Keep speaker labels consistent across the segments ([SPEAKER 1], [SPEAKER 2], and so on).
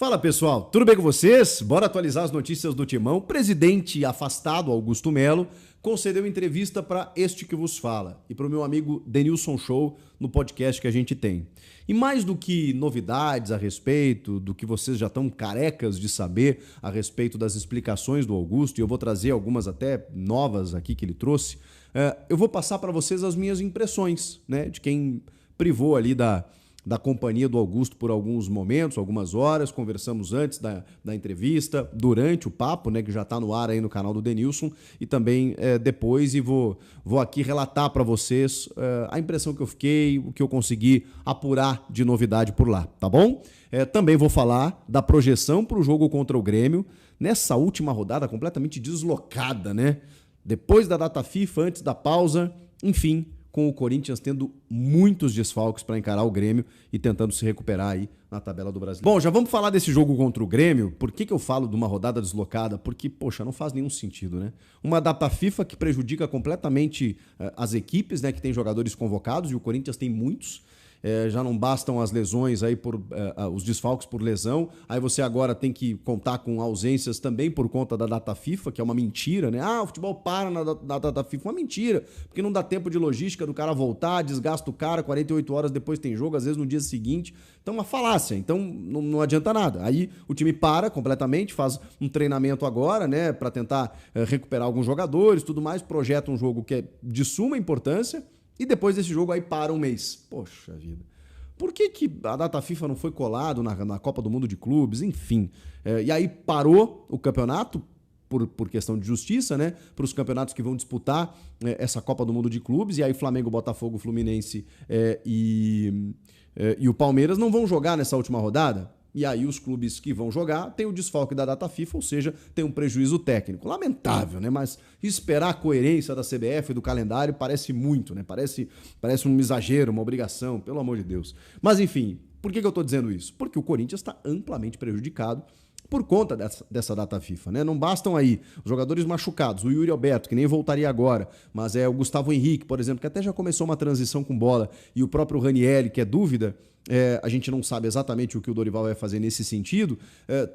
[SPEAKER 1] Fala pessoal, tudo bem com vocês? Bora atualizar as notícias do Timão. O presidente afastado, Augusto Melo, concedeu entrevista para este que vos fala e para o meu amigo Denilson Show no podcast que a gente tem. E mais do que novidades a respeito do que vocês já estão carecas de saber a respeito das explicações do Augusto, e eu vou trazer algumas até novas aqui que ele trouxe, eu vou passar para vocês as minhas impressões, né, de quem privou ali da companhia do Augusto por alguns momentos, algumas horas. Conversamos antes da entrevista, durante o papo, né, que já está no ar aí no canal do Denilson, e também depois, e vou aqui relatar para vocês a impressão que eu fiquei, o que eu consegui apurar de novidade por lá, tá bom? Também vou falar da projeção para o jogo contra o Grêmio, nessa última rodada completamente deslocada, né? Depois da data FIFA, antes da pausa, enfim, com o Corinthians tendo muitos desfalques para encarar o Grêmio e tentando se recuperar aí na tabela do Brasileiro. Bom, já vamos falar desse jogo contra o Grêmio. Por que eu falo de uma rodada deslocada? Porque, poxa, não faz nenhum sentido, né? Uma data FIFA que prejudica completamente as equipes, né, que tem jogadores convocados, e o Corinthians tem muitos. Já não bastam as lesões aí os desfalques por lesão, aí você agora tem que contar com ausências também por conta da data FIFA, que é uma mentira, né? O futebol para na data FIFA, uma mentira, porque não dá tempo de logística do cara voltar, desgasta o cara, 48 horas depois tem jogo, às vezes no dia seguinte, então uma falácia, então não adianta nada. Aí o time para completamente, faz um treinamento agora, né, para tentar recuperar alguns jogadores, tudo mais, projeta um jogo que é de suma importância, e depois desse jogo aí para um mês. Poxa vida. Por que a data FIFA não foi colado na Copa do Mundo de Clubes? Enfim. E aí parou o campeonato por questão de justiça, né? Para os campeonatos que vão disputar essa Copa do Mundo de Clubes. E aí Flamengo, Botafogo, Fluminense e o Palmeiras não vão jogar nessa última rodada. E aí os clubes que vão jogar têm o desfalque da data FIFA, ou seja, tem um prejuízo técnico. Lamentável, né? Mas esperar a coerência da CBF e do calendário parece muito, né? Parece um exagero, uma obrigação, pelo amor de Deus. Mas enfim, por que eu estou dizendo isso? Porque o Corinthians está amplamente prejudicado por conta dessa data FIFA, né? Não bastam aí os jogadores machucados, o Yuri Alberto, que nem voltaria agora, mas o Gustavo Henrique, por exemplo, que até já começou uma transição com bola, e o próprio Ranieri, que é dúvida, a gente não sabe exatamente o que o Dorival vai fazer nesse sentido,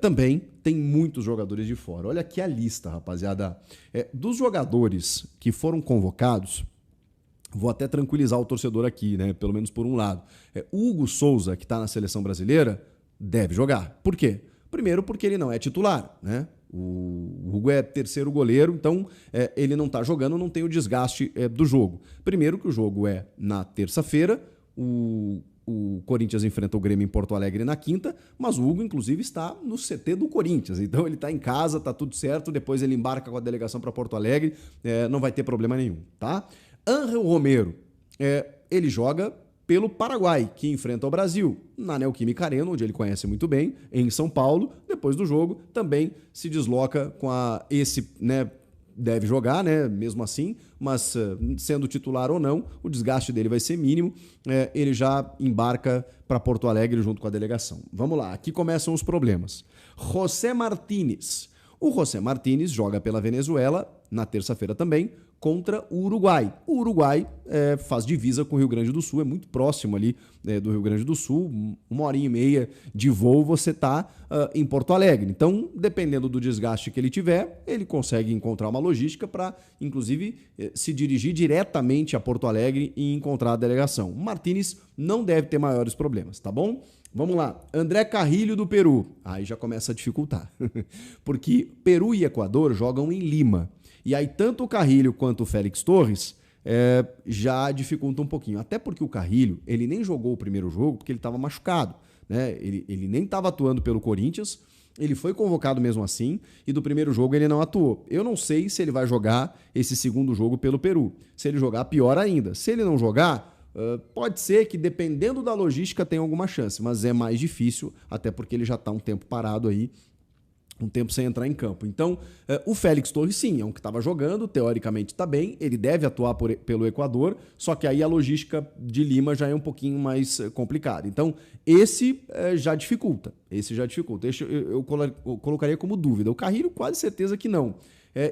[SPEAKER 1] também tem muitos jogadores de fora. Olha aqui a lista, rapaziada. Dos jogadores que foram convocados, vou até tranquilizar o torcedor aqui, né? Pelo menos por um lado. O Hugo Souza, que está na seleção brasileira, deve jogar. Por quê? Primeiro, porque ele não é titular, né? O Hugo é terceiro goleiro, então ele não está jogando, não tem o desgaste do jogo. Primeiro que o jogo é na terça-feira, o Corinthians enfrenta o Grêmio em Porto Alegre na quinta, mas o Hugo, inclusive, está no CT do Corinthians, então ele está em casa, está tudo certo, depois ele embarca com a delegação para Porto Alegre, não vai ter problema nenhum, tá? Ángel Romero, ele joga pelo Paraguai, que enfrenta o Brasil, na Neoquímica Arena, onde ele conhece muito bem, em São Paulo. Depois do jogo, também se desloca com né, deve jogar, né, mesmo assim, mas sendo titular ou não, o desgaste dele vai ser mínimo, ele já embarca para Porto Alegre junto com a delegação. Vamos lá, aqui começam os problemas. José Martínez. O José Martínez joga pela Venezuela, na terça-feira também, contra o Uruguai. O Uruguai faz divisa com o Rio Grande do Sul, é muito próximo ali do Rio Grande do Sul, 1h30 de voo você está em Porto Alegre. Então, dependendo do desgaste que ele tiver, ele consegue encontrar uma logística para, inclusive, se dirigir diretamente a Porto Alegre e encontrar a delegação. O Martínez não deve ter maiores problemas, tá bom? Vamos lá, André Carrilho do Peru. Aí já começa a dificultar, porque Peru e Equador jogam em Lima. E aí tanto o Carrilho quanto o Félix Torres já dificultam um pouquinho. Até porque o Carrilho, ele nem jogou o primeiro jogo porque ele estava machucado, né? Ele nem estava atuando pelo Corinthians, ele foi convocado mesmo assim, e do primeiro jogo ele não atuou. Eu não sei se ele vai jogar esse segundo jogo pelo Peru. Se ele jogar, pior ainda. Se ele não jogar, pode ser que, dependendo da logística, tenha alguma chance, mas é mais difícil, até porque ele já está um tempo parado aí, um tempo sem entrar em campo. Então, o Félix Torres, sim, é um que estava jogando, teoricamente está bem, ele deve atuar pelo Equador, só que aí a logística de Lima já é um pouquinho mais complicada. Então, esse já dificulta. Eu colocaria como dúvida. O Carrilho, quase certeza que não.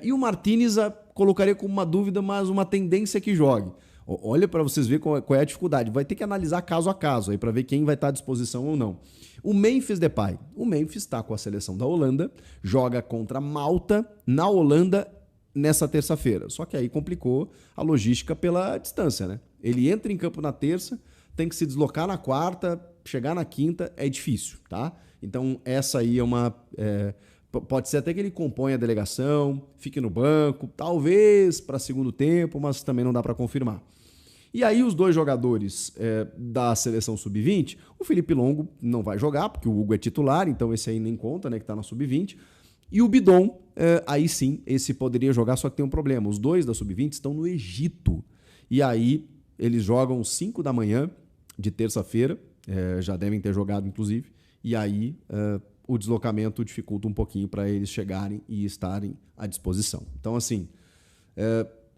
[SPEAKER 1] E o Martínez colocaria como uma dúvida, mas uma tendência que jogue. Olha para vocês verem qual é a dificuldade. Vai ter que analisar caso a caso aí para ver quem vai estar à disposição ou não. O Memphis Depay. O Memphis está com a seleção da Holanda, joga contra Malta na Holanda nessa terça-feira. Só que aí complicou a logística pela distância, né? Ele entra em campo na terça, tem que se deslocar na quarta, chegar na quinta, é difícil, tá? Então essa aí é uma... pode ser até que ele componha a delegação, fique no banco, talvez para segundo tempo, mas também não dá para confirmar. E aí os dois jogadores da seleção sub-20, o Felipe Longo não vai jogar, porque o Hugo é titular, então esse aí nem conta, né, que está na sub-20. E o Bidon, aí sim, esse poderia jogar, só que tem um problema. Os dois da sub-20 estão no Egito. E aí eles jogam 5 da manhã de terça-feira, já devem ter jogado inclusive, e aí o deslocamento dificulta um pouquinho para eles chegarem e estarem à disposição. Então assim,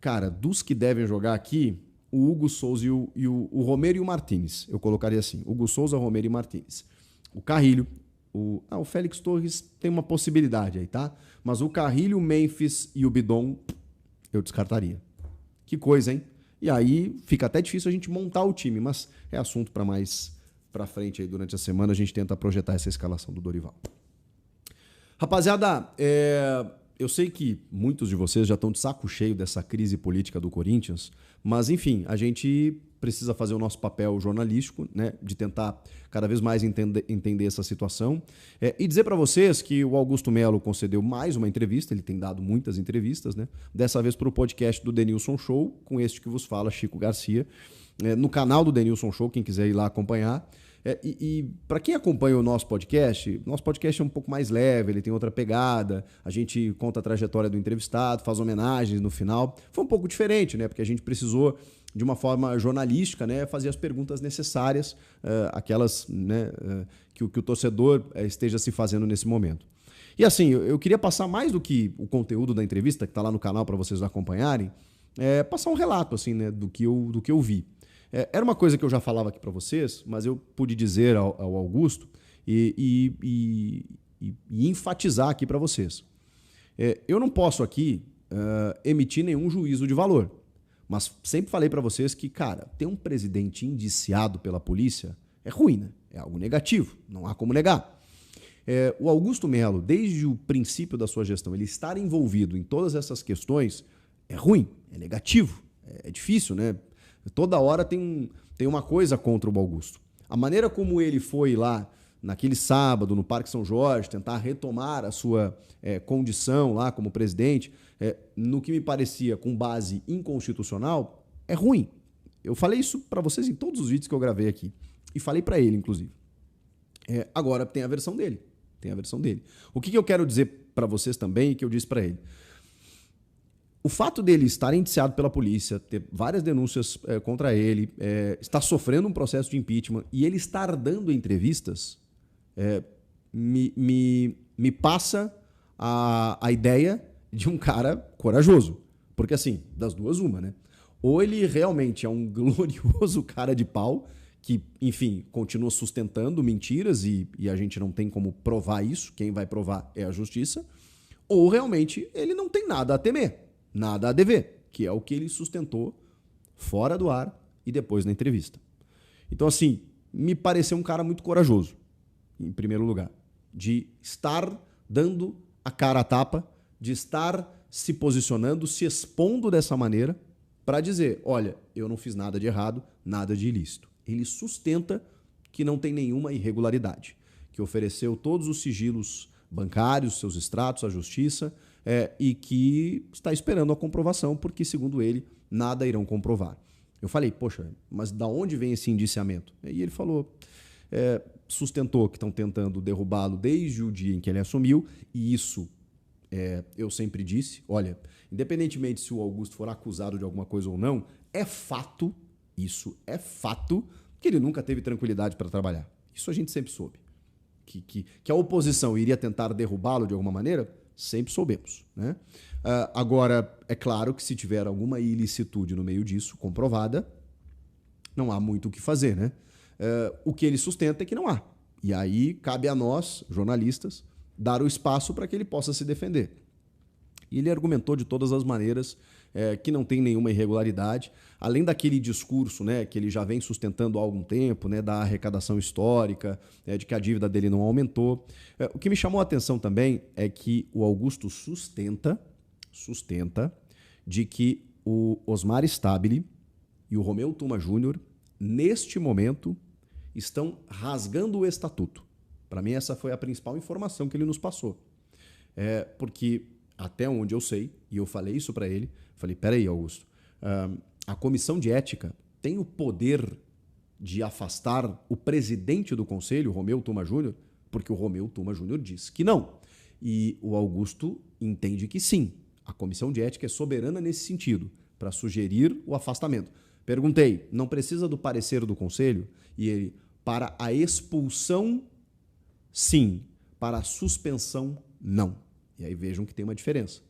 [SPEAKER 1] cara, dos que devem jogar aqui... o Hugo Souza e o Romero e o Martínez. Eu colocaria assim, Hugo Souza, Romero e Martínez. O Carrilho, o Félix Torres tem uma possibilidade aí, tá? Mas o Carrilho, o Memphis e o Bidon, eu descartaria. Que coisa, hein? E aí fica até difícil a gente montar o time, mas é assunto para mais para frente aí durante a semana, a gente tenta projetar essa escalação do Dorival. Rapaziada, eu sei que muitos de vocês já estão de saco cheio dessa crise política do Corinthians, mas, enfim, a gente precisa fazer o nosso papel jornalístico, né, de tentar cada vez mais entender essa situação. E dizer para vocês que o Augusto Melo concedeu mais uma entrevista, ele tem dado muitas entrevistas, né, dessa vez para o podcast do Denilson Show, com este que vos fala, Chico Garcia, no canal do Denilson Show, quem quiser ir lá acompanhar. E para quem acompanha o nosso podcast é um pouco mais leve, ele tem outra pegada, a gente conta a trajetória do entrevistado, faz homenagens no final. Foi um pouco diferente, né? Porque a gente precisou, de uma forma jornalística, né, fazer as perguntas necessárias, aquelas, né, que o torcedor esteja se fazendo nesse momento. E assim, eu queria passar mais do que o conteúdo da entrevista, que está lá no canal para vocês acompanharem, passar um relato assim, né, do que eu vi. Era uma coisa que eu já falava aqui para vocês, mas eu pude dizer ao Augusto e enfatizar aqui para vocês. Eu não posso aqui emitir nenhum juízo de valor, mas sempre falei para vocês que, cara, ter um presidente indiciado pela polícia é ruim, né? É algo negativo, não há como negar. O Augusto Melo, desde o princípio da sua gestão, ele estar envolvido em todas essas questões é ruim, é negativo, é difícil, né? Toda hora tem uma coisa contra o Augusto. A maneira como ele foi lá, naquele sábado, no Parque São Jorge, tentar retomar a sua condição lá como presidente, no que me parecia com base inconstitucional, é ruim. Eu falei isso para vocês em todos os vídeos que eu gravei aqui. E falei para ele, inclusive. Agora tem a versão dele. O que eu quero dizer para vocês também, que eu disse para ele? O fato dele estar indiciado pela polícia, ter várias denúncias contra ele, estar sofrendo um processo de impeachment e ele estar dando entrevistas, me passa a ideia de um cara corajoso. Porque assim, das duas uma, né? Ou ele realmente é um glorioso cara de pau, que, enfim, continua sustentando mentiras e a gente não tem como provar isso, quem vai provar é a justiça, ou realmente ele não tem nada a temer. Nada a dever, que é o que ele sustentou fora do ar e depois na entrevista. Então, assim, me pareceu um cara muito corajoso, em primeiro lugar, de estar dando a cara a tapa, de estar se posicionando, se expondo dessa maneira para dizer, olha, eu não fiz nada de errado, nada de ilícito. Ele sustenta que não tem nenhuma irregularidade, que ofereceu todos os sigilos bancários, seus extratos à justiça, e que está esperando a comprovação, porque, segundo ele, nada irão comprovar. Eu falei, poxa, mas da onde vem esse indiciamento? E ele falou, sustentou que estão tentando derrubá-lo desde o dia em que ele assumiu, e isso eu sempre disse, olha, independentemente se o Augusto for acusado de alguma coisa ou não, é fato, isso é fato, que ele nunca teve tranquilidade para trabalhar. Isso a gente sempre soube. Que a oposição iria tentar derrubá-lo de alguma maneira, sempre soubemos, né? Agora, é claro que se tiver alguma ilicitude no meio disso, comprovada, não há muito o que fazer, né? O que ele sustenta é que não há. E aí cabe a nós, jornalistas, dar o espaço para que ele possa se defender. E ele argumentou de todas as maneiras que não tem nenhuma irregularidade, além daquele discurso, né, que ele já vem sustentando há algum tempo, né, da arrecadação histórica, de que a dívida dele não aumentou. O que me chamou a atenção também é que o Augusto sustenta de que o Osmar Stabile e o Romeu Tuma Júnior, neste momento, estão rasgando o estatuto. Para mim, essa foi a principal informação que ele nos passou. Porque, até onde eu sei, e eu falei isso para ele, falei, peraí, Augusto, a comissão de ética tem o poder de afastar o presidente do conselho, Romeu Tuma Júnior, porque o Romeu Tuma Júnior diz que não. E o Augusto entende que sim. A comissão de ética é soberana nesse sentido, para sugerir o afastamento. Perguntei, não precisa do parecer do conselho? E ele, para a expulsão, sim. Para a suspensão, não. E aí vejam que tem uma diferença.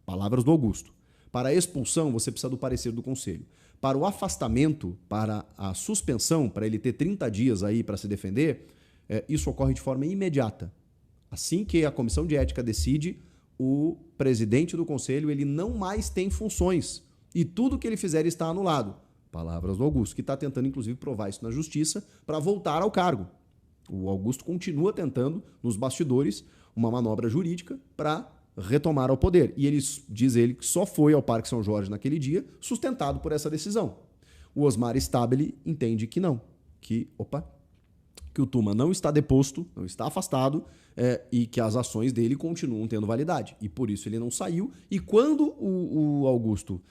[SPEAKER 1] Palavras do Augusto. Para a expulsão, você precisa do parecer do conselho. Para o afastamento, para a suspensão, para ele ter 30 dias aí para se defender, isso ocorre de forma imediata. Assim que a comissão de ética decide, o presidente do conselho ele não mais tem funções. E tudo que ele fizer está anulado. Palavras do Augusto, que está tentando, inclusive, provar isso na justiça para voltar ao cargo. O Augusto continua tentando, nos bastidores, uma manobra jurídica para retomar ao poder. E diz ele que só foi ao Parque São Jorge naquele dia, sustentado por essa decisão. O Osmar Stabile entende que não, que o Tuma não está deposto, não está afastado, e que as ações dele continuam tendo validade. E por isso ele não saiu. E quando o Augusto,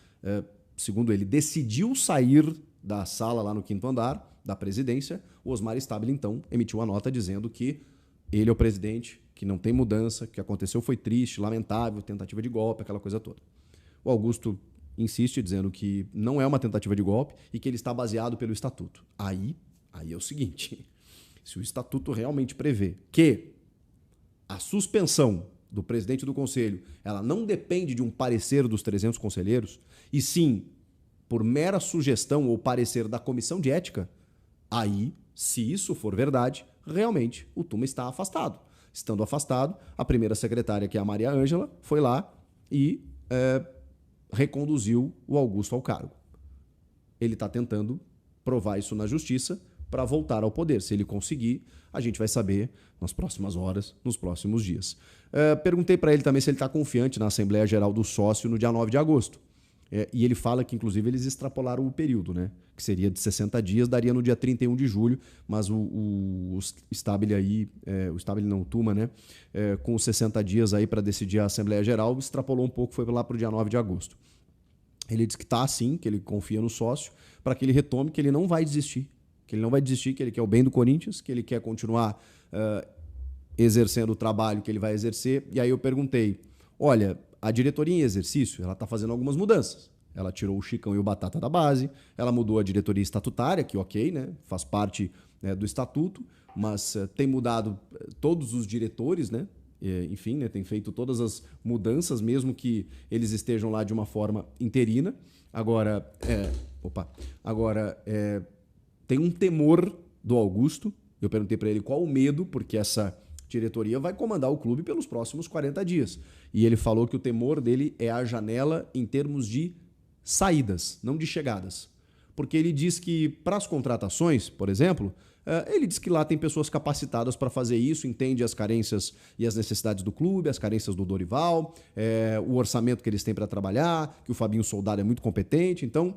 [SPEAKER 1] segundo ele, decidiu sair da sala lá no 5º andar da presidência, o Osmar Stabile, então, emitiu uma nota dizendo que ele é o presidente, que não tem mudança, que o que aconteceu foi triste, lamentável, tentativa de golpe, aquela coisa toda. O Augusto insiste dizendo que não é uma tentativa de golpe e que ele está baseado pelo estatuto. Aí é o seguinte, se o estatuto realmente prevê que a suspensão do presidente do conselho ela não depende de um parecer dos 300 conselheiros, e sim por mera sugestão ou parecer da comissão de ética, aí, se isso for verdade, realmente o Tuma está afastado. Estando afastado, a primeira secretária, que é a Maria Ângela, foi lá e reconduziu o Augusto ao cargo. Ele está tentando provar isso na justiça para voltar ao poder. Se ele conseguir, a gente vai saber nas próximas horas, nos próximos dias. Perguntei para ele também se ele está confiante na Assembleia Geral do Sócio no dia 9 de agosto. E ele fala que, inclusive, eles extrapolaram o período, né? Que seria de 60 dias, daria no dia 31 de julho, mas o Stabile aí, o Stabile não, o Tuma, né? Com os 60 dias aí para decidir a Assembleia Geral, extrapolou um pouco, foi lá para o dia 9 de agosto. Ele diz que está assim, que ele confia no sócio, para que ele retome, que ele não vai desistir. Que ele não vai desistir, que ele quer o bem do Corinthians, que ele quer continuar exercendo o trabalho que ele vai exercer. E aí eu perguntei, olha, a diretoria em exercício, ela está fazendo algumas mudanças. Ela tirou o Chicão e o Batata da base, ela mudou a diretoria estatutária, que ok, né, faz parte do estatuto, mas tem mudado todos os diretores, né, enfim, né, tem feito todas as mudanças, mesmo que eles estejam lá de uma forma interina. Agora, tem um temor do Augusto. Eu perguntei para ele qual o medo, porque essa diretoria vai comandar o clube pelos próximos 40 dias. E ele falou que o temor dele é a janela em termos de saídas, não de chegadas. Porque ele diz que para as contratações, por exemplo, ele diz que lá tem pessoas capacitadas para fazer isso, entende as carências e as necessidades do clube, as carências do Dorival, o orçamento que eles têm para trabalhar, que o Fabinho Soldado é muito competente. Então,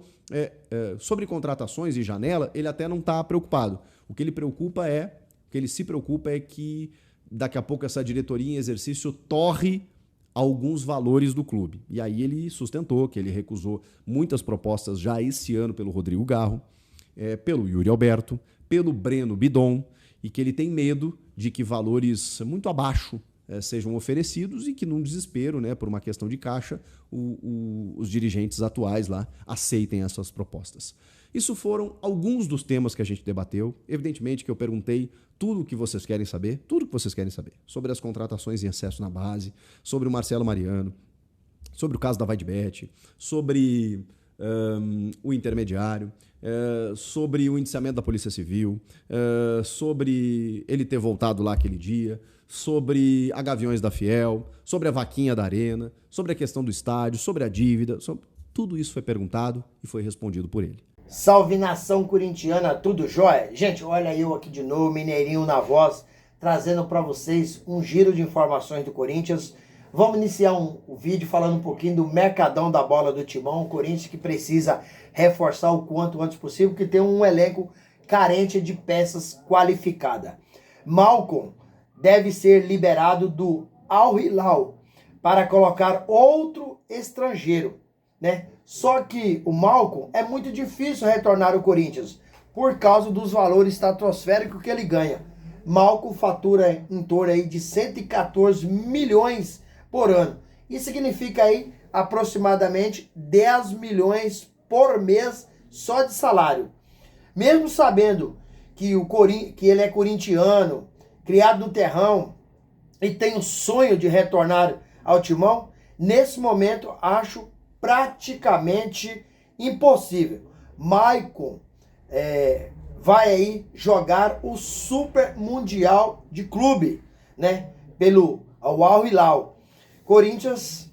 [SPEAKER 1] sobre contratações e janela, ele até não está preocupado. O que ele se preocupa é que daqui a pouco essa diretoria em exercício torre alguns valores do clube. E aí ele sustentou que ele recusou muitas propostas já esse ano pelo Rodrigo Garro, pelo Yuri Alberto, pelo Breno Bidon, e que ele tem medo de que valores muito abaixo sejam oferecidos e que, num desespero, né, por uma questão de caixa, os dirigentes atuais lá aceitem essas propostas. Isso foram alguns dos temas que a gente debateu. Evidentemente que eu perguntei tudo o que vocês querem saber, sobre as contratações em excesso na base, sobre o Marcelo Mariano, sobre o caso da Vaidbet, sobre o intermediário, sobre o indiciamento da Polícia Civil, sobre ele ter voltado lá aquele dia, sobre a Gaviões da Fiel, sobre a vaquinha da Arena, sobre a questão do estádio, sobre a dívida, tudo isso foi perguntado e foi respondido por ele.
[SPEAKER 2] Salve nação corintiana, tudo jóia? Gente, olha eu aqui de novo, Mineirinho na voz, trazendo para vocês um giro de informações do Corinthians. Vamos iniciar o vídeo falando um pouquinho do mercadão da bola do Timão, o Corinthians que precisa reforçar o quanto antes possível, porque tem um elenco carente de peças qualificadas. Malcom deve ser liberado do Al Hilal para colocar outro estrangeiro, né? Só que o Malcom é muito difícil retornar ao Corinthians por causa dos valores estratosféricos que ele ganha. Malcom fatura em torno aí de 114 milhões por ano. Isso significa aí aproximadamente 10 milhões por mês só de salário. Mesmo sabendo que ele é corintiano, criado no terrão e tem o sonho de retornar ao Timão, nesse momento acho praticamente impossível. Maicon vai aí jogar o Super Mundial de Clube, né? Pelo Al Hilal. Corinthians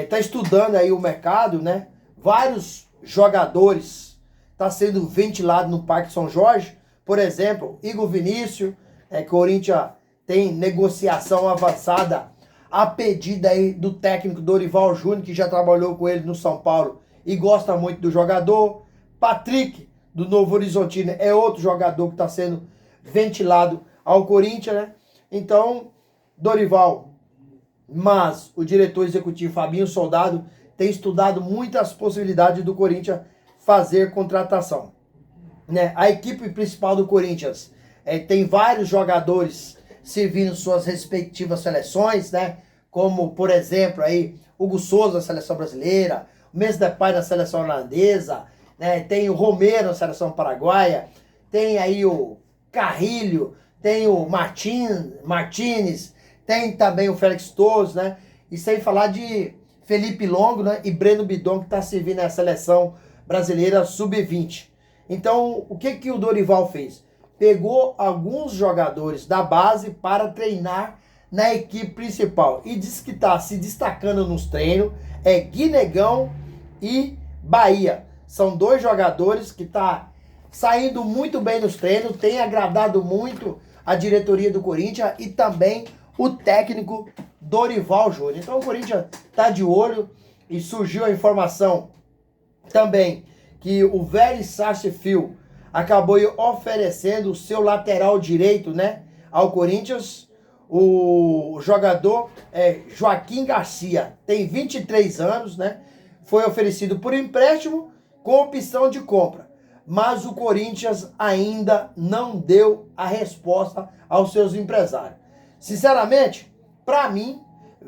[SPEAKER 2] está estudando aí o mercado, né? Vários jogadores tá sendo ventilado no Parque São Jorge. Por exemplo, Igor Vinícius, Corinthians tem negociação avançada a pedido aí do técnico Dorival Júnior, que já trabalhou com ele no São Paulo e gosta muito do jogador. Patrick, do Novo Horizontino, é outro jogador que está sendo ventilado ao Corinthians, né? Então, Dorival, mas o diretor executivo Fabinho Soldado tem estudado muitas possibilidades do Corinthians fazer contratação, né? A equipe principal do Corinthians tem vários jogadores servindo suas respectivas seleções, né? Como, por exemplo, aí, Hugo Souza na seleção brasileira, o Memphis Depay na seleção holandesa, né? Tem o Romero na seleção paraguaia, tem aí o Carrilho, tem o Martínez, tem também o Félix Torres, né? E sem falar de Felipe Longo, né? E Breno Bidon, que está servindo na seleção brasileira sub-20. Então, o que o Dorival fez? Pegou alguns jogadores da base para treinar na equipe principal. E diz que está se destacando nos treinos. Guinegão e Bahia. São dois jogadores que estão saindo muito bem nos treinos. Tem agradado muito a diretoria do Corinthians e também o técnico Dorival Júnior. Então o Corinthians está de olho e surgiu a informação também que o Vélez Sarsfield acabou oferecendo o seu lateral direito, né, ao Corinthians. O jogador Joaquim Garcia, tem 23 anos, né? Foi oferecido por empréstimo com opção de compra. Mas o Corinthians ainda não deu a resposta aos seus empresários. Sinceramente, para mim,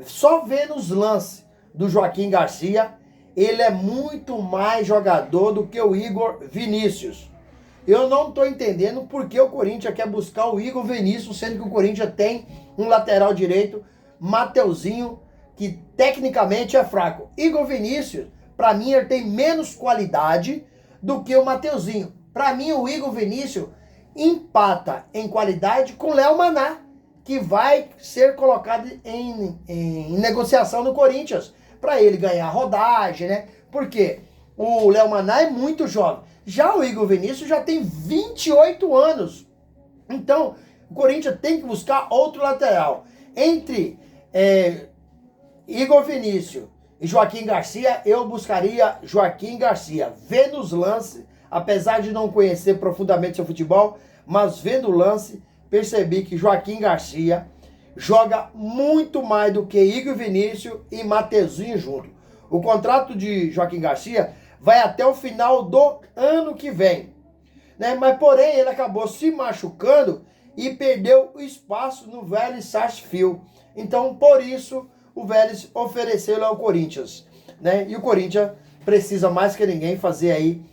[SPEAKER 2] só vendo os lances do Joaquim Garcia, ele é muito mais jogador do que o Igor Vinícius. Eu não estou entendendo por que o Corinthians quer buscar o Igor Vinícius, sendo que o Corinthians tem um lateral direito, Mateuzinho, que tecnicamente é fraco. Igor Vinícius, para mim, ele tem menos qualidade do que o Mateuzinho. Para mim, o Igor Vinícius empata em qualidade com o Léo Maná, que vai ser colocado em negociação no Corinthians, para ele ganhar rodagem, né? Porque o Léo Maná é muito jovem. Já o Igor Vinícius já tem 28 anos. Então, o Corinthians tem que buscar outro lateral. Entre Igor Vinícius e Joaquim Garcia, eu buscaria Joaquim Garcia. Vendo os lances, apesar de não conhecer profundamente seu futebol, mas vendo o lance, percebi que Joaquim Garcia joga muito mais do que Igor Vinícius e Mateuzinho junto. O contrato de Joaquim Garcia vai até o final do ano que vem, né? Mas porém ele acabou se machucando e perdeu o espaço no Vélez Sarsfield. Então por isso o Vélez ofereceu ao Corinthians, né? E o Corinthians precisa mais que ninguém fazer aí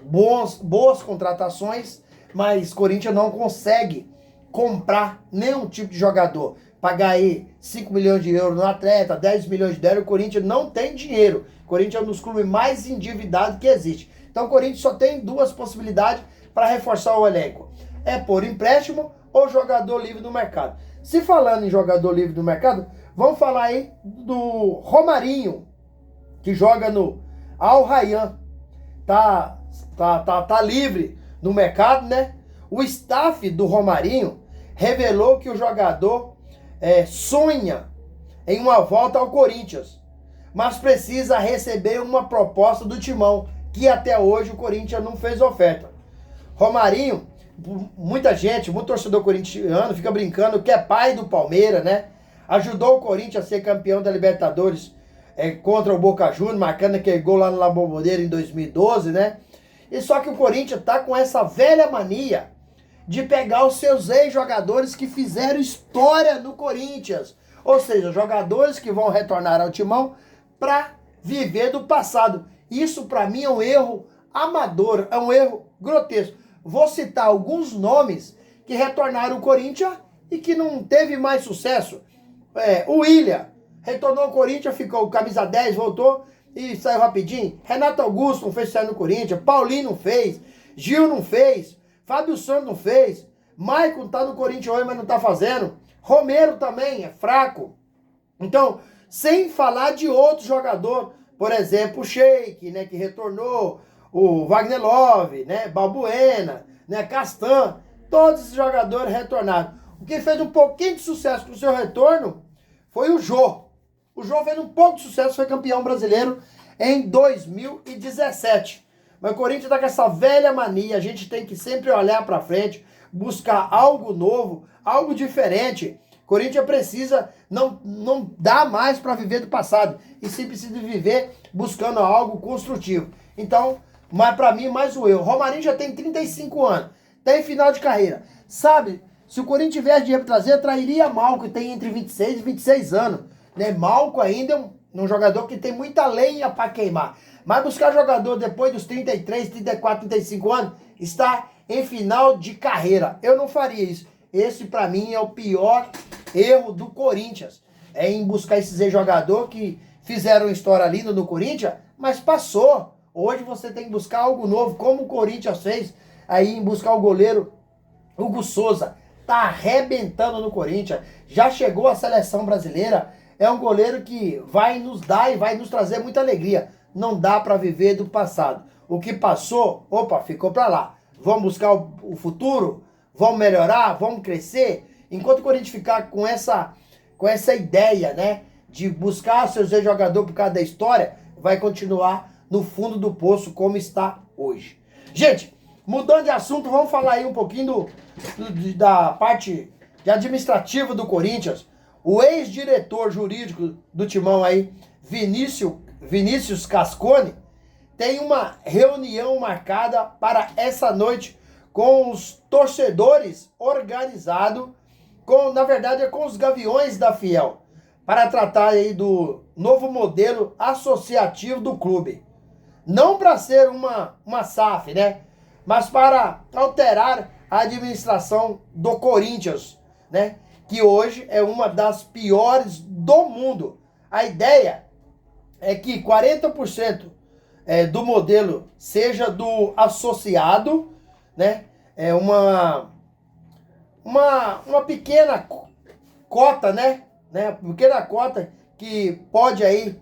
[SPEAKER 2] boas contratações, mas o Corinthians não consegue comprar nenhum tipo de jogador. Pagar aí 5 milhões de euros no atleta, 10 milhões de euros, o Corinthians não tem dinheiro. O Corinthians é um dos clubes mais endividados que existe. Então o Corinthians só tem duas possibilidades para reforçar o elenco. É por empréstimo ou jogador livre no mercado. Se falando em jogador livre do mercado, vamos falar aí do Romarinho, que joga no Al Rayyan. Tá livre no mercado, né? O staff do Romarinho revelou que o jogador sonha em uma volta ao Corinthians, mas precisa receber uma proposta do Timão, que até hoje o Corinthians não fez oferta. Romarinho, muita gente, muito torcedor corintiano fica brincando que é pai do Palmeiras, né? Ajudou o Corinthians a ser campeão da Libertadores contra o Boca Juniors, marcando aquele gol lá no La Bombonera em 2012, né? E só que o Corinthians tá com essa velha mania de pegar os seus ex-jogadores que fizeram história no Corinthians. Ou seja, jogadores que vão retornar ao Timão para viver do passado. Isso para mim é um erro amador, é um erro grotesco. Vou citar alguns nomes que retornaram ao Corinthians e que não teve mais sucesso. O William retornou ao Corinthians, ficou camisa 10, voltou e saiu rapidinho. Renato Augusto não fez sucesso no Corinthians, Paulinho não fez, Gil não fez, Fábio Santos não fez, Maicon tá no Corinthians hoje, mas não tá fazendo. Romero também é fraco. Então, sem falar de outro jogador, por exemplo, o Sheik, né, que retornou, o Wagner Love, né, Balbuena, né, Castan, todos esses jogadores retornaram. O que fez um pouquinho de sucesso com o seu retorno foi o Jô. O Jô fez um pouco de sucesso, foi campeão brasileiro em 2017. Mas o Corinthians está com essa velha mania, a gente tem que sempre olhar para frente, buscar algo novo, algo diferente. O Corinthians precisa, não dá mais para viver do passado, e sim precisa viver buscando algo construtivo. Então, mas para mim, mais o eu. O Romarinho já tem 35 anos, tem final de carreira. Sabe, se o Corinthians tivesse dinheiro para trazer, trairia Malco, que tem entre 26 e 26 anos. Né? Malco ainda é um jogador que tem muita lenha para queimar. Mas buscar jogador depois dos 33, 34, 35 anos, está em final de carreira. Eu não faria isso. Esse, para mim, é o pior erro do Corinthians. É em buscar esses ex-jogadores que fizeram história linda no Corinthians, mas passou. Hoje você tem que buscar algo novo, como o Corinthians fez aí em buscar o goleiro Hugo Souza. Tá arrebentando no Corinthians. Já chegou à seleção brasileira. É um goleiro que vai nos dar e vai nos trazer muita alegria. Não dá para viver do passado. O que passou, ficou para lá. Vamos buscar o futuro? Vamos melhorar? Vamos crescer? Enquanto o Corinthians ficar com essa ideia, né, de buscar seus ex-jogadores por causa da história, vai continuar no fundo do poço como está hoje. Gente, mudando de assunto, vamos falar aí um pouquinho da parte de administrativa do Corinthians. O ex-diretor jurídico do Timão aí, Vinícius Cascone, tem uma reunião marcada para essa noite com os torcedores organizados, na verdade com os Gaviões da Fiel, para tratar aí do novo modelo associativo do clube. Não para ser uma SAF, né? Mas para alterar a administração do Corinthians, né? Que hoje é uma das piores do mundo. A ideia é que 40% do modelo seja do associado, né? É uma pequena cota, né? Pequena cota que pode aí,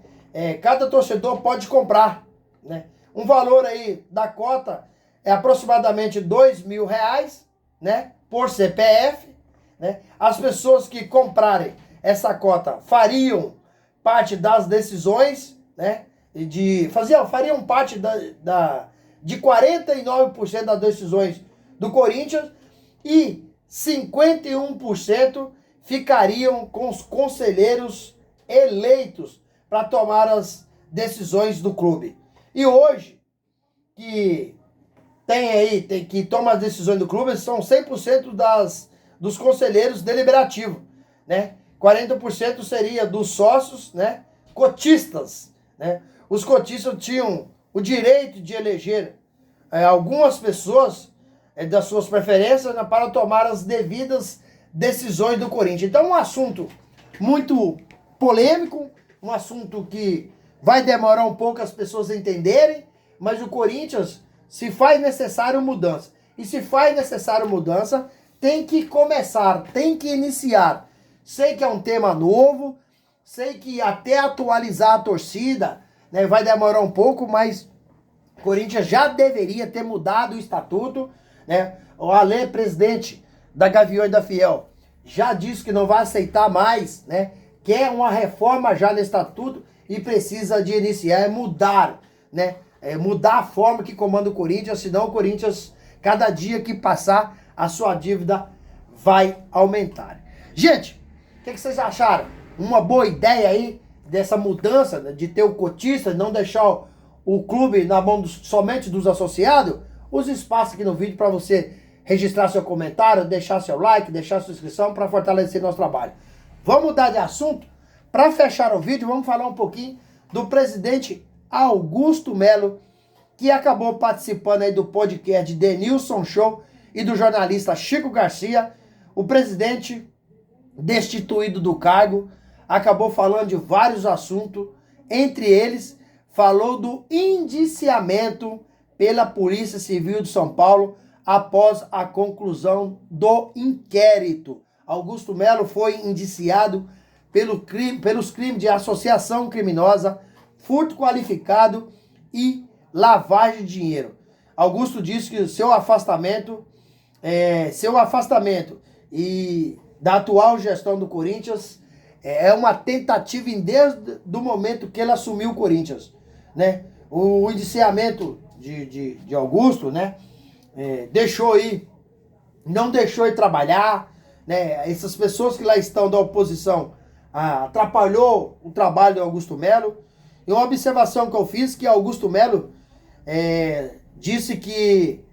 [SPEAKER 2] cada torcedor pode comprar, né? Um valor aí da cota é aproximadamente R$2.000, né? Por CPF, né? As pessoas que comprarem essa cota fariam parte das decisões, né? Fariam parte de 49% das decisões do Corinthians e 51% ficariam com os conselheiros eleitos para tomar as decisões do clube. E hoje, que que toma as decisões do clube, são 100% dos conselheiros deliberativos, né? 40% seria dos sócios, né? Cotistas, né? Os cotistas tinham o direito de eleger algumas pessoas das suas preferências, né, para tomar as devidas decisões do Corinthians. Então, um assunto muito polêmico, um assunto que vai demorar um pouco as pessoas entenderem, mas o Corinthians, se faz necessário mudança, e se faz necessário mudança, tem que começar, tem que iniciar Sei que é um tema novo, sei que até atualizar a torcida, né, vai demorar um pouco, mas o Corinthians já deveria ter mudado o estatuto, né? O Alê, presidente da Gaviões da Fiel, já disse que não vai aceitar mais, né? Quer uma reforma já no estatuto e precisa de iniciar, mudar, né? Mudar a forma que comanda o Corinthians, senão o Corinthians, cada dia que passar, a sua dívida vai aumentar. Gente, o que vocês acharam? Uma boa ideia aí dessa mudança, né, de ter o cotista, não deixar o clube na mão somente dos associados? Use espaço aqui no vídeo para você registrar seu comentário, deixar seu like, deixar sua inscrição para fortalecer nosso trabalho. Vamos mudar de assunto? Para fechar o vídeo, vamos falar um pouquinho do presidente Augusto Melo, que acabou participando aí do podcast de Denilson Show e do jornalista Chico Garcia. O presidente, destituído do cargo, acabou falando de vários assuntos, entre eles falou do indiciamento pela Polícia Civil de São Paulo após a conclusão do inquérito. Augusto Melo foi indiciado pelos crimes de associação criminosa, furto qualificado e lavagem de dinheiro. Augusto disse que seu afastamento e da atual gestão do Corinthians é uma tentativa desde o momento que ele assumiu o Corinthians, né? O indiciamento de Augusto, né? Não deixou ir trabalhar, né? Essas pessoas que lá estão da oposição atrapalhou o trabalho do Augusto Melo. E uma observação que eu fiz, que Augusto Melo disse que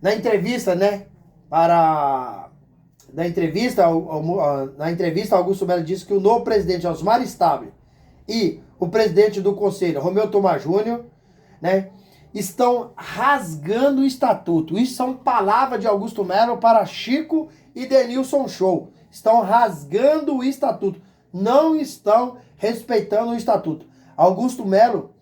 [SPEAKER 2] na entrevista, né, na entrevista, Augusto Melo disse que o novo presidente Osmar Stable e o presidente do conselho, Romeu Tomar Júnior, né, estão rasgando o estatuto. Isso são palavras de Augusto Melo para Chico e Denilson Show. Estão rasgando o estatuto. Não estão respeitando o estatuto. Augusto Melo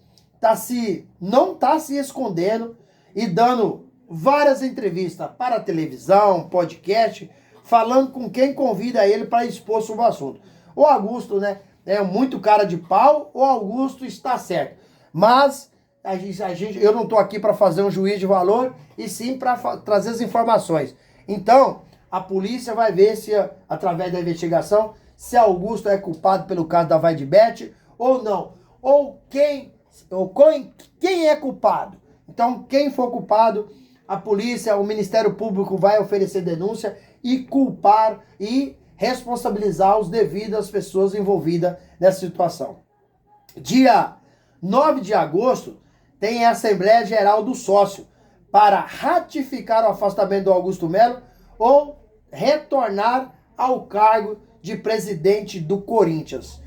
[SPEAKER 2] não está se escondendo e dando várias entrevistas para televisão, podcast, falando com quem convida ele para expor sobre o assunto. O Augusto, né, é muito cara de pau, o Augusto está certo. Mas eu não estou aqui para fazer um juízo de valor, e sim para trazer as informações. Então, a polícia vai ver se, através da investigação, se Augusto é culpado pelo caso da Vaidbet ou não. Ou quem é culpado. Então, quem for culpado, a polícia, o Ministério Público vai oferecer denúncia e culpar e responsabilizar os devidas pessoas envolvidas nessa situação. Dia 9 de agosto tem a Assembleia Geral do Sócio para ratificar o afastamento do Augusto Melo ou retornar ao cargo de presidente do Corinthians.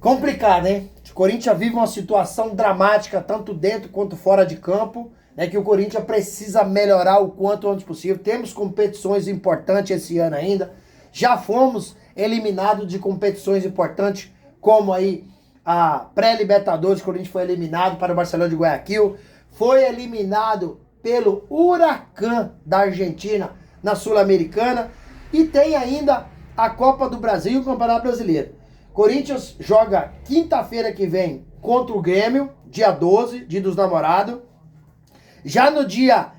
[SPEAKER 2] Complicado, hein? O Corinthians vive uma situação dramática, tanto dentro quanto fora de campo, né, que o Corinthians precisa melhorar o quanto antes possível. Temos competições importantes esse ano ainda. Já fomos eliminados de competições importantes, como aí a pré-Libertadores, o Corinthians foi eliminado para o Barcelona de Guayaquil. Foi eliminado pelo Huracan da Argentina na Sul-Americana. E tem ainda a Copa do Brasil e o Campeonato Brasileiro. Corinthians joga quinta-feira que vem contra o Grêmio, dia 12, dia dos namorados. Já no dia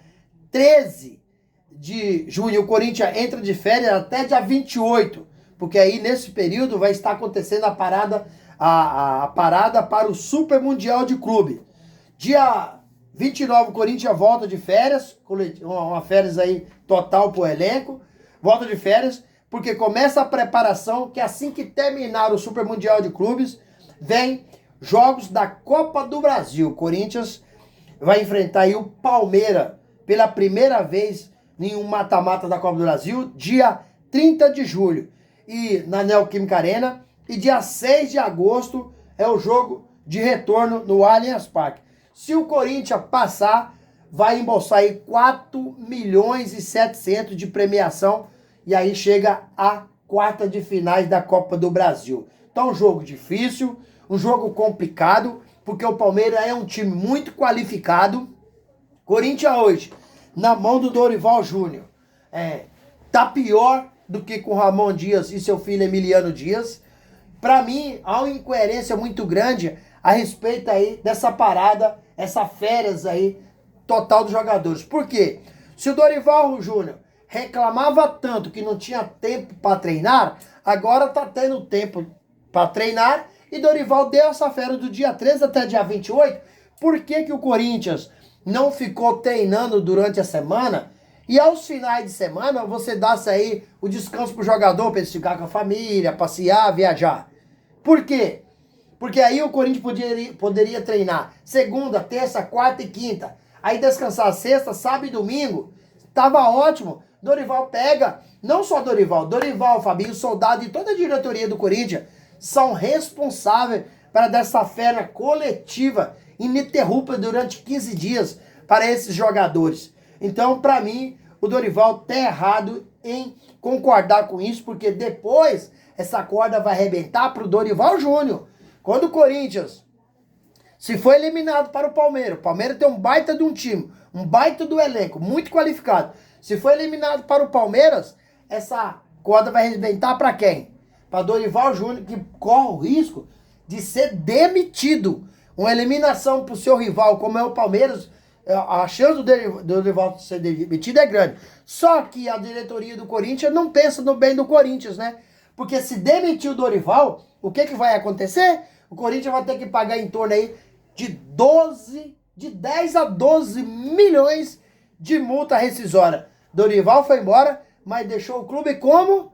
[SPEAKER 2] 13 de junho, o Corinthians entra de férias até dia 28, porque aí nesse período vai estar acontecendo a parada para o Super Mundial de Clube. Dia 29, o Corinthians volta de férias, uma férias aí total pro elenco, volta de férias, porque começa a preparação, que assim que terminar o Super Mundial de Clubes, vem jogos da Copa do Brasil. O Corinthians vai enfrentar aí o Palmeiras pela primeira vez em um mata-mata da Copa do Brasil, dia 30 de julho, e na Neoquímica Arena, e dia 6 de agosto é o jogo de retorno no Allianz Parque. Se o Corinthians passar, vai embolsar aí 4.700.000 de premiação, e aí chega a quarta de finais da Copa do Brasil. Então, um jogo difícil, um jogo complicado, porque o Palmeiras é um time muito qualificado. Corinthians hoje, na mão do Dorival Júnior, tá pior do que com Ramon Dias e seu filho Emiliano Dias. Para mim, há uma incoerência muito grande a respeito aí dessa parada, essa férias aí total dos jogadores. Por quê? Se o Dorival Júnior reclamava tanto que não tinha tempo para treinar, agora tá tendo tempo para treinar e Dorival deu essa férias do dia 13 até dia 28. Por que que o Corinthians não ficou treinando durante a semana? E aos finais de semana você dá-se aí o descanso pro jogador para ele ficar com a família, passear, viajar. Por quê? Porque aí o Corinthians poderia treinar segunda, terça, quarta e quinta. Aí descansar sexta, sábado e domingo. Tava ótimo. Dorival pega, não só Dorival, Fabinho, Soldado e toda a diretoria do Corinthians são responsáveis para dessa férias coletiva ininterrupta durante 15 dias para esses jogadores. Então, para mim, o Dorival tá errado em concordar com isso, porque depois essa corda vai arrebentar pro Dorival Júnior. Quando o Corinthians se foi eliminado para o Palmeiras tem um baita de um time, um baita do elenco, muito qualificado. Se foi eliminado para o Palmeiras, essa corda vai arrebentar para quem? Para Dorival Júnior, que corre o risco de ser demitido. Uma eliminação para o seu rival, como é o Palmeiras, a chance do Dorival ser demitido é grande. Só que a diretoria do Corinthians não pensa no bem do Corinthians, né? Porque se demitir o Dorival, o que vai acontecer? O Corinthians vai ter que pagar em torno aí de 10 a 12 milhões de multa rescisória. Dorival foi embora, mas deixou o clube como?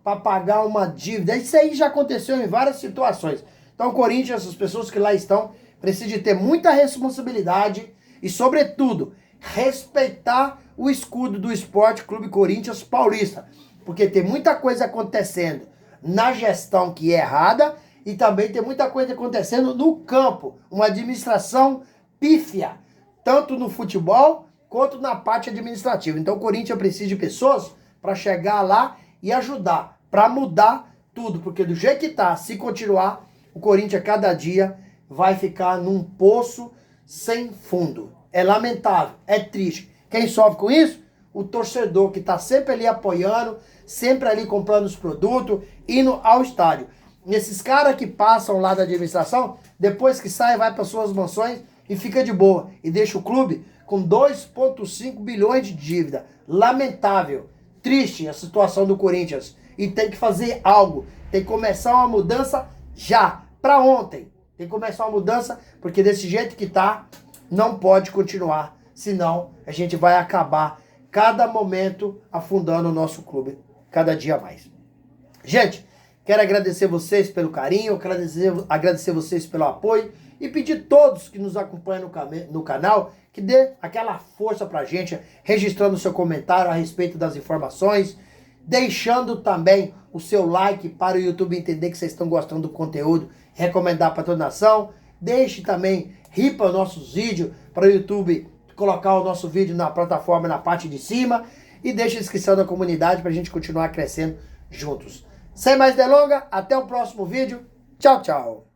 [SPEAKER 2] Para pagar uma dívida. Isso aí já aconteceu em várias situações. Então o Corinthians, as pessoas que lá estão, precisam de ter muita responsabilidade e, sobretudo, respeitar o escudo do Esporte Clube Corinthians Paulista. Porque tem muita coisa acontecendo na gestão que é errada e também tem muita coisa acontecendo no campo. Uma administração pífia, tanto no futebol quanto na parte administrativa. Então o Corinthians precisa de pessoas para chegar lá e ajudar, para mudar tudo. Porque do jeito que tá, se continuar, o Corinthians cada dia vai ficar num poço sem fundo. É lamentável, é triste. Quem sofre com isso? O torcedor que está sempre ali apoiando, sempre ali comprando os produtos, indo ao estádio. Esses caras que passam lá da administração, depois que sai, vai para suas mansões e fica de boa. E deixa o clube com 2,5 bilhões de dívida. Lamentável, triste a situação do Corinthians. E tem que fazer algo. Tem que começar uma mudança já, para ontem. Tem que começar uma mudança, porque desse jeito que tá, não pode continuar. Senão, a gente vai acabar cada momento afundando o nosso clube cada dia mais. Gente, quero agradecer vocês pelo carinho, agradecer vocês pelo apoio e pedir a todos que nos acompanham no canal que dê aquela força pra gente, registrando o seu comentário a respeito das informações, deixando também o seu like para o YouTube entender que vocês estão gostando do conteúdo, recomendar para toda a nação. Deixe também ripa os nossos vídeos para o YouTube colocar o nosso vídeo na plataforma na parte de cima e deixe a inscrição da comunidade para a gente continuar crescendo juntos. Sem mais delongas, até o próximo vídeo. Tchau, tchau.